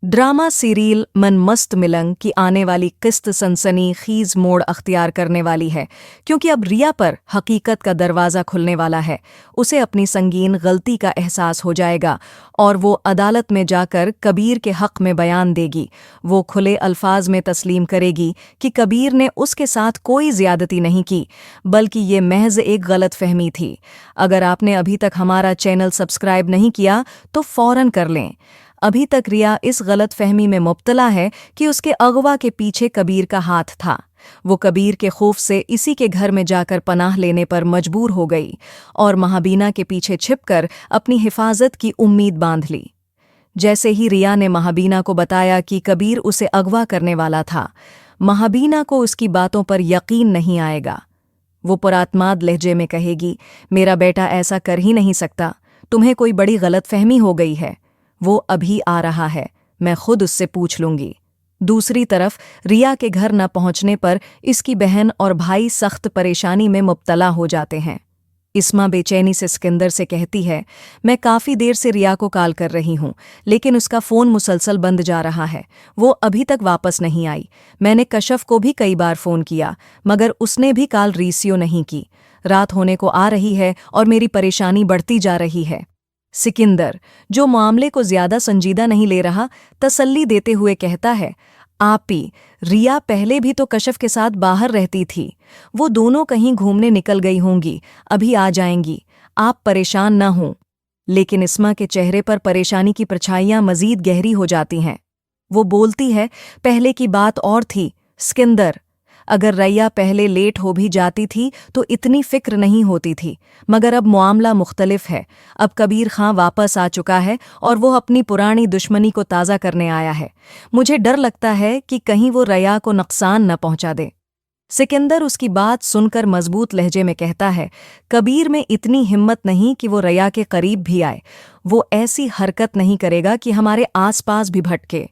Drama serial मन मस्त मिलंग की आने वाली किस्त सनसनीखेज मोड़ अख्तियार करने वाली है, क्योंकि अब रिया पर हकीकत का दरवाज़ा खुलने वाला है। उसे अपनी संगीन गलती का एहसास हो जाएगा और वो अदालत में जाकर कबीर के हक़ में बयान देगी। वो खुले अल्फाज में तस्लीम करेगी कि कबीर ने उसके साथ कोई ज़्यादती नहीं की, बल्कि ये महज एक गलतफहमी थी। अगर आपने अभी तक हमारा चैनल सब्सक्राइब नहीं किया तो फ़ौरन कर लें। अभी तक रिया इस गलतफहमी में मुब्तला है कि उसके अगवा के पीछे कबीर का हाथ था। वो कबीर के खौफ से इसी के घर में जाकर पनाह लेने पर मजबूर हो गई और महाबीना के पीछे छिपकर अपनी हिफाजत की उम्मीद बांध ली। जैसे ही रिया ने महाबीना को बताया कि कबीर उसे अगवा करने वाला था, महाबीना को उसकी बातों पर यकीन नहीं आएगा। वो पुरातमाद लहजे में कहेगी, मेरा बेटा ऐसा कर ही नहीं सकता, तुम्हें कोई बड़ी गलतफहमी हो गई है। वो अभी आ रहा है, मैं खुद उससे पूछ लूंगी। दूसरी तरफ रिया के घर न पहुंचने पर इसकी बहन और भाई सख्त परेशानी में मुब्तला हो जाते हैं। इस्मा बेचैनी से सिकंदर से कहती है, मैं काफ़ी देर से रिया को कॉल कर रही हूँ, लेकिन उसका फ़ोन मुसलसल बंद जा रहा है। वो अभी तक वापस नहीं आई। मैंने कशफ को भी कई बार फ़ोन किया, मगर उसने भी कॉल रिसीव नहीं की। रात होने को आ रही है और मेरी परेशानी बढ़ती जा रही है। सिकंदर, जो मामले को ज्यादा संजीदा नहीं ले रहा, तसल्ली देते हुए कहता है, आपी, रिया पहले भी तो कशफ के साथ बाहर रहती थी। वो दोनों कहीं घूमने निकल गई होंगी, अभी आ जाएंगी, आप परेशान न हों। लेकिन इस्मा के चेहरे पर परेशानी की परछाइयां मजीद गहरी हो जाती हैं। वो बोलती है, पहले की बात और थी सिकंदर। अगर रैया पहले लेट हो भी जाती थी तो इतनी फिक्र नहीं होती थी, मगर अब मामला मुख्तलिफ है। अब कबीर खां वापस आ चुका है और वो अपनी पुरानी दुश्मनी को ताज़ा करने आया है। मुझे डर लगता है कि कहीं वो रैया को नुकसान न पहुंचा दे। सिकंदर उसकी बात सुनकर मजबूत लहजे में कहता है, कबीर में इतनी हिम्मत नहीं कि वो रैया के करीब भी आए। वो ऐसी हरकत नहीं करेगा कि हमारे आसपास भी भटके।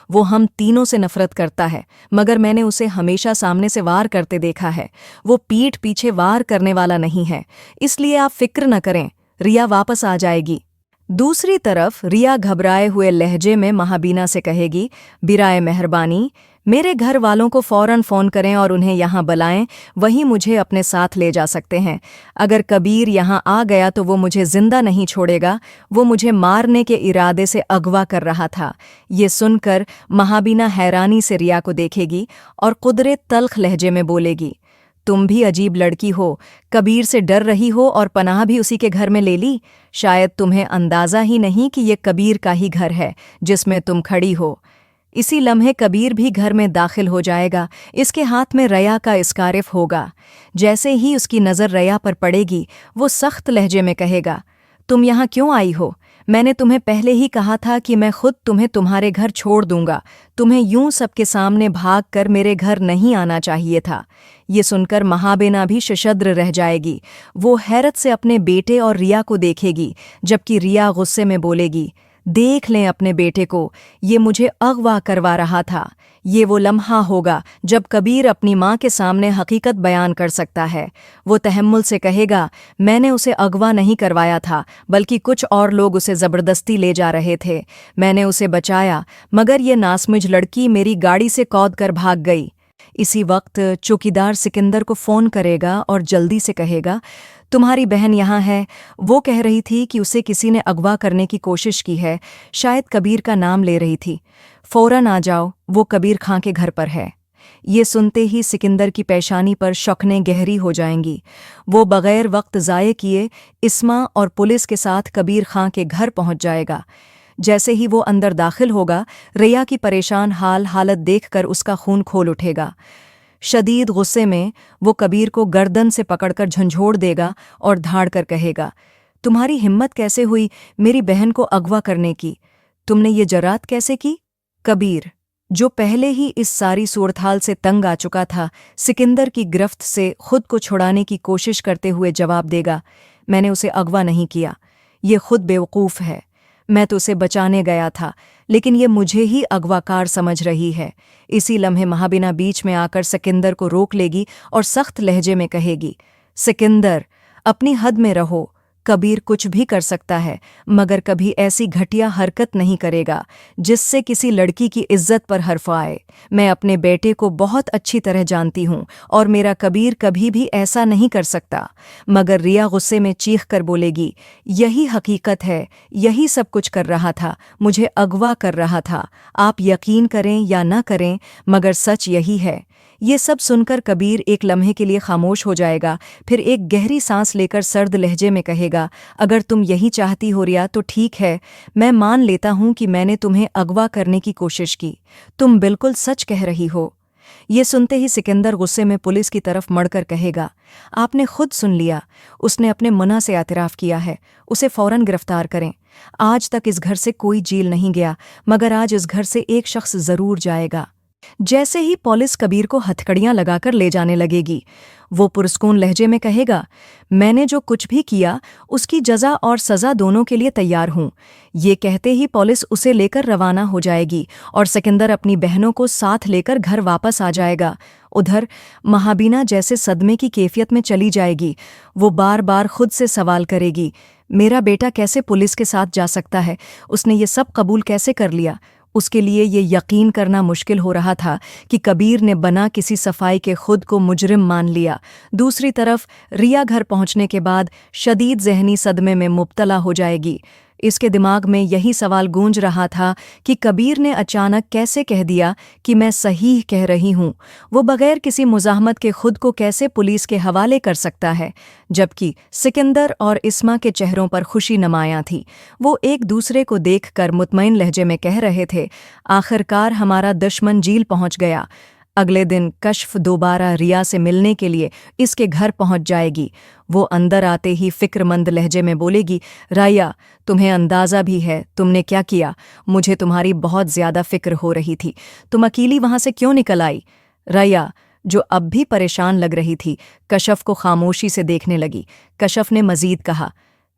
वो हम तीनों से नफरत करता है, मगर मैंने उसे हमेशा सामने से वार करते देखा है। वो पीठ पीछे वार करने वाला नहीं है, इसलिए आप फिक्र न करें, रिया वापस आ जाएगी। दूसरी तरफ रिया घबराए हुए लहजे में महाबीना से कहेगी, बिराए मेहरबानी, मेरे घर वालों को फ़ौरन फ़ोन करें और उन्हें यहाँ बुलाएं, वही मुझे अपने साथ ले जा सकते हैं। अगर कबीर यहाँ आ गया तो वो मुझे जिंदा नहीं छोड़ेगा, वो मुझे मारने के इरादे से अगवा कर रहा था। ये सुनकर महाबीना हैरानी से रिया को देखेगी और कुदरे तल्ख लहजे में बोलेगी, तुम भी अजीब लड़की हो, कबीर से डर रही हो और पनाह भी उसी के घर में ले ली। शायद तुम्हें अंदाज़ा ही नहीं कि ये कबीर का ही घर है जिसमें तुम खड़ी हो। इसी लम्हे कबीर भी घर में दाखिल हो जाएगा। इसके हाथ में रया का इस्कारिफ होगा। जैसे ही उसकी नज़र रया पर पड़ेगी, वो सख्त लहजे में कहेगा, तुम यहाँ क्यों आई हो? मैंने तुम्हें पहले ही कहा था कि मैं खुद तुम्हें तुम्हारे घर छोड़ दूंगा। तुम्हें यूं सबके सामने भाग कर मेरे घर नहीं आना चाहिए था। ये सुनकर महाबीना भी शशद्र रह जाएगी। वो हैरत से अपने बेटे और रिया को देखेगी, जबकि रिया गुस्से में बोलेगी, देख लें अपने बेटे को, ये मुझे अगवा करवा रहा था। ये वो लम्हा होगा जब कबीर अपनी माँ के सामने हकीकत बयान कर सकता है। वो तहम्मुल से कहेगा, मैंने उसे अगवा नहीं करवाया था, बल्कि कुछ और लोग उसे ज़बरदस्ती ले जा रहे थे। मैंने उसे बचाया, मगर ये नासमुझ लड़की मेरी गाड़ी से कौद कर भाग गई। इसी वक्त चौकीदार सिकंदर को फ़ोन करेगा और जल्दी से कहेगा, तुम्हारी बहन यहाँ है। वो कह रही थी कि उसे किसी ने अगवा करने की कोशिश की है, शायद कबीर का नाम ले रही थी। फ़ौरन आ जाओ, वो कबीर खां के घर पर है। ये सुनते ही सिकंदर की पेशानी पर शौक़नें गहरी हो जाएंगी। वो बग़ैर वक्त ज़ाये किए इस्मा और पुलिस के साथ कबीर खां के घर पहुँच जाएगा। जैसे ही वो अंदर दाखिल होगा, रिया की परेशान हालत देखकर उसका खून खोल उठेगा। शदीद गुस्से में वो कबीर को गर्दन से पकड़कर झंझोड़ देगा और धाड़ कर कहेगा, तुम्हारी हिम्मत कैसे हुई मेरी बहन को अगवा करने की? तुमने ये जरात कैसे की? कबीर, जो पहले ही इस सारी सूरत-हाल से तंग आ चुका था, सिकंदर की गिरफ्त से खुद को छुड़ाने की कोशिश करते हुए जवाब देगा, मैंने उसे अगवा नहीं किया, ये खुद बेवकूफ़ है। मैं तो उसे बचाने गया था, लेकिन ये मुझे ही अगवाकार समझ रही है। इसी लम्हे महाबीना बीच में आकर सिकंदर को रोक लेगी और सख्त लहजे में कहेगी, सिकंदर, अपनी हद में रहो, कबीर कुछ भी कर सकता है, मगर कभी ऐसी घटिया हरकत नहीं करेगा जिससे किसी लड़की की इज्जत पर हर्फ आए। मैं अपने बेटे को बहुत अच्छी तरह जानती हूँ और मेरा कबीर कभी भी ऐसा नहीं कर सकता। मगर रिया गुस्से में चीख कर बोलेगी, यही हकीकत है, यही सब कुछ कर रहा था, मुझे अगवा कर रहा था। आप यकीन करें या न करें, मगर सच यही है। ये सब सुनकर कबीर एक लम्हे के लिए खामोश हो जाएगा, फिर एक गहरी सांस लेकर सर्द लहजे में कहेगा, अगर तुम यही चाहती हो रिया तो ठीक है, मैं मान लेता हूं कि मैंने तुम्हें अगवा करने की कोशिश की। तुम बिल्कुल सच कह रही हो। ये सुनते ही सिकंदर गुस्से में पुलिस की तरफ मड़कर कहेगा, आपने खुद सुन लिया, उसने अपने मुना से एतराफ़ किया है, उसे फौरन गिरफ्तार करें। आज तक इस घर से कोई जेल नहीं गया, मगर आज इस घर से एक शख्स जरूर जाएगा। जैसे ही पुलिस कबीर को हथकड़ियां लगाकर ले जाने लगेगी, वो पुरस्कून लहजे में कहेगा, मैंने जो कुछ भी किया उसकी जजा और सजा दोनों के लिए तैयार हूं। ये कहते ही पुलिस उसे लेकर रवाना हो जाएगी और सिकंदर अपनी बहनों को साथ लेकर घर वापस आ जाएगा। उधर महाबीना जैसे सदमे की कैफियत में चली जाएगी। वो बार बार खुद से सवाल करेगी, मेरा बेटा कैसे पुलिस के साथ जा सकता है, उसने ये सब कबूल कैसे कर लिया। उसके लिए ये यकीन करना मुश्किल हो रहा था कि कबीर ने बना किसी सफाई के खुद को मुजरिम मान लिया। दूसरी तरफ रिया घर पहुंचने के बाद शदीद जहनी सदमे में मुब्तला हो जाएगी। इसके दिमाग में यही सवाल गूंज रहा था कि कबीर ने अचानक कैसे कह दिया कि मैं सही कह रही हूँ। वो बगैर किसी मुज़ाहमत के खुद को कैसे पुलिस के हवाले कर सकता है, जबकि सिकंदर और इस्मा के चेहरों पर खुशी नुमायां थी। वो एक दूसरे को देखकर मुतमईन लहजे में कह रहे थे, आखिरकार हमारा दुश्मन जेल पहुंच गया। अगले दिन कश्फ दोबारा रिया से मिलने के लिए इसके घर पहुंच जाएगी। वो अंदर आते ही फिक्रमंद लहजे में बोलेगी, राया, तुम्हें अंदाज़ा भी है तुमने क्या किया। मुझे तुम्हारी बहुत ज़्यादा फिक्र हो रही थी। तुम अकेली वहाँ से क्यों निकल आई। राया, जो अब भी परेशान लग रही थी, कशफ को खामोशी से देखने लगी। कशफ ने मजीद कहा,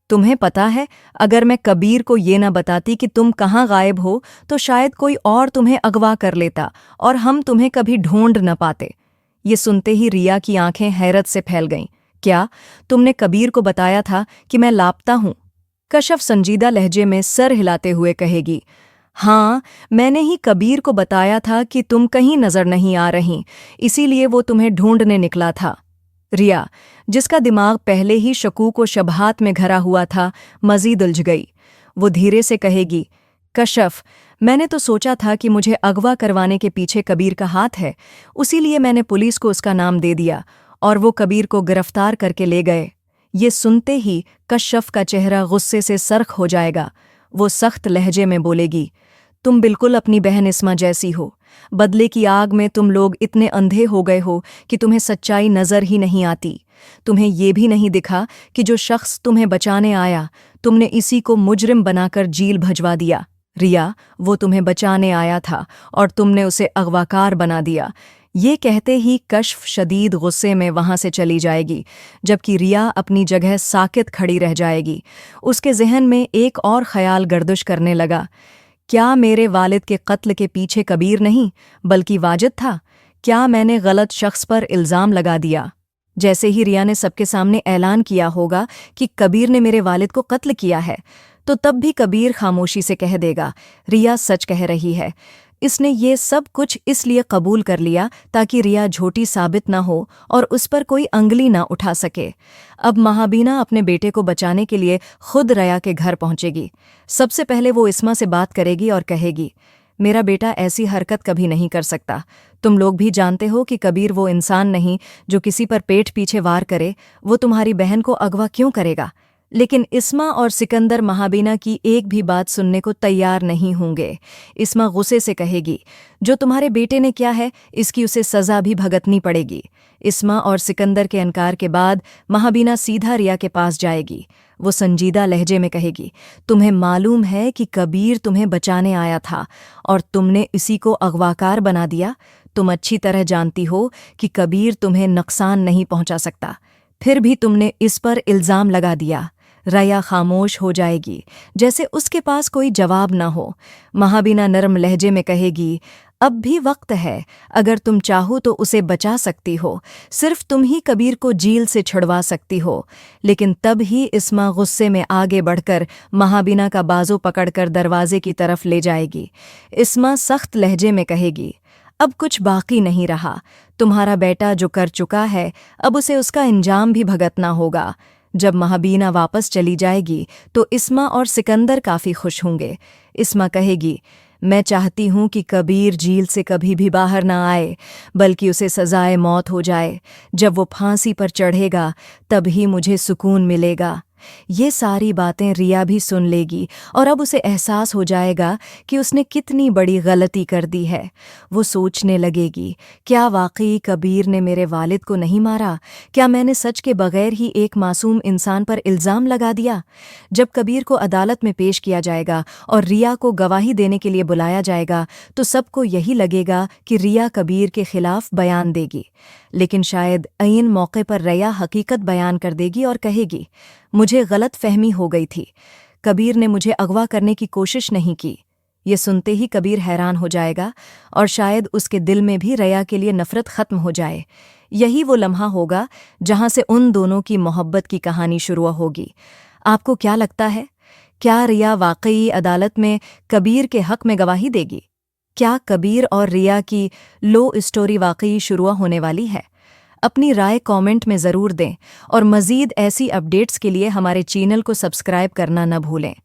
तुम्हें पता है, अगर मैं कबीर को ये न बताती कि तुम कहाँ गायब हो तो शायद कोई और तुम्हें अगवा कर लेता और हम तुम्हें कभी ढूंढ न पाते। ये सुनते ही रिया की आंखें हैरत से फैल गईं। क्या तुमने कबीर को बताया था कि मैं लापता हूँ। कशफ संजीदा लहजे में सर हिलाते हुए कहेगी, हाँ, मैंने ही कबीर को बताया था कि तुम कहीं नजर नहीं आ रही, इसीलिए वो तुम्हें ढूंढने निकला था। रिया, जिसका दिमाग पहले ही शकूक व शबहात में घरा हुआ था, मजीद उलझ गई। वो धीरे से कहेगी, कशफ, मैंने तो सोचा था कि मुझे अगवा करवाने के पीछे कबीर का हाथ है, उसीलिए मैंने पुलिस को उसका नाम दे दिया और वो कबीर को गिरफ्तार करके ले गए। ये सुनते ही कशफ का चेहरा गुस्से से सरख हो जाएगा। वो सख्त लहजे में बोलेगी, तुम बिल्कुल अपनी बहन इस्मा जैसी हो। बदले की आग में तुम लोग इतने अंधे हो गए हो कि तुम्हें सच्चाई नजर ही नहीं आती। तुम्हें ये भी नहीं दिखा कि जो शख्स तुम्हें बचाने आया, तुमने इसी को मुजरिम बनाकर जेल भजवा दिया। रिया, वो तुम्हें बचाने आया था और तुमने उसे अगवाकार बना दिया। ये कहते ही कश्फ शदीद गुस्से में वहां से चली जाएगी, जबकि रिया अपनी जगह साकित खड़ी रह जाएगी। उसके जहन में एक और ख्याल गर्दिश करने लगा, क्या मेरे वालिद के कत्ल के पीछे कबीर नहीं बल्कि वाजिद था। क्या मैंने गलत शख्स पर इल्ज़ाम लगा दिया। जैसे ही रिया ने सबके सामने ऐलान किया होगा कि कबीर ने मेरे वालिद को कत्ल किया है, तो तब भी कबीर खामोशी से कह देगा, रिया सच कह रही है। इसने ये सब कुछ इसलिए कबूल कर लिया ताकि रिया झूठी साबित न हो और उस पर कोई अंगली ना उठा सके। अब महाबीना अपने बेटे को बचाने के लिए खुद रिया के घर पहुंचेगी। सबसे पहले वो इस्मा से बात करेगी और कहेगी, मेरा बेटा ऐसी हरकत कभी नहीं कर सकता। तुम लोग भी जानते हो कि कबीर वो इंसान नहीं जो किसी पर पेट पीछे वार करे। वो तुम्हारी बहन को अगवा क्यों करेगा। लेकिन इस्मा और सिकंदर महाबीना की एक भी बात सुनने को तैयार नहीं होंगे। इस्मा गुस्से से कहेगी, जो तुम्हारे बेटे ने किया है इसकी उसे सज़ा भी भुगतनी पड़ेगी। इस्मा और सिकंदर के इनकार के बाद महाबीना सीधा रिया के पास जाएगी। वो संजीदा लहजे में कहेगी, तुम्हें मालूम है कि कबीर तुम्हें बचाने आया था और तुमने इसी को अगवाकार बना दिया। तुम अच्छी तरह जानती हो कि कबीर तुम्हें नुकसान नहीं पहुंचा सकता, फिर भी तुमने इस पर इल्ज़ाम लगा दिया। रया खामोश हो जाएगी, जैसे उसके पास कोई जवाब ना हो। महाबीना नरम लहजे में कहेगी, अब भी वक्त है, अगर तुम चाहो तो उसे बचा सकती हो, सिर्फ तुम ही कबीर को जेल से छुड़वा सकती हो। लेकिन तब ही इस्मा गुस्से में आगे बढ़कर महाबीना का बाजू पकड़कर दरवाजे की तरफ ले जाएगी। इस्मा सख्त लहजे में कहेगी, अब कुछ बाकी नहीं रहा, तुम्हारा बेटा जो कर चुका है अब उसे उसका इंजाम भी भुगतना होगा। जब महाबीना वापस चली जाएगी तो इस्मा और सिकंदर काफ़ी खुश होंगे। इस्मा कहेगी, मैं चाहती हूँ कि कबीर जेल से कभी भी बाहर ना आए, बल्कि उसे सजाए मौत हो जाए। जब वो फांसी पर चढ़ेगा तभी मुझे सुकून मिलेगा। ये सारी बातें रिया भी सुन लेगी और अब उसे एहसास हो जाएगा कि उसने कितनी बड़ी गलती कर दी है। वो सोचने लगेगी, क्या वाकई कबीर ने मेरे वालिद को नहीं मारा? क्या मैंने सच के बगैर ही एक मासूम इंसान पर इल्ज़ाम लगा दिया? जब कबीर को अदालत में पेश किया जाएगा और रिया को गवाही देने के लिए बुलाया जाएगा तो सबको यही लगेगा कि रिया कबीर के खिलाफ बयान देगी। लेकिन शायद ऐन मौके पर रिया हकीकत बयान कर देगी और कहेगी, मुझे गलत फहमी हो गई थी, कबीर ने मुझे अगवा करने की कोशिश नहीं की। ये सुनते ही कबीर हैरान हो जाएगा और शायद उसके दिल में भी रिया के लिए नफ़रत ख़त्म हो जाए। यही वो लम्हा होगा जहाँ से उन दोनों की मोहब्बत की कहानी शुरू होगी। आपको क्या लगता है, क्या रिया वाकई अदालत में कबीर के हक़ में गवाही देगी? क्या कबीर और रिया की लो स्टोरी वाकई शुरू होने वाली है? अपनी राय कमेंट में ज़रूर दें और मज़ीद ऐसी अपडेट्स के लिए हमारे चैनल को सब्सक्राइब करना न भूलें।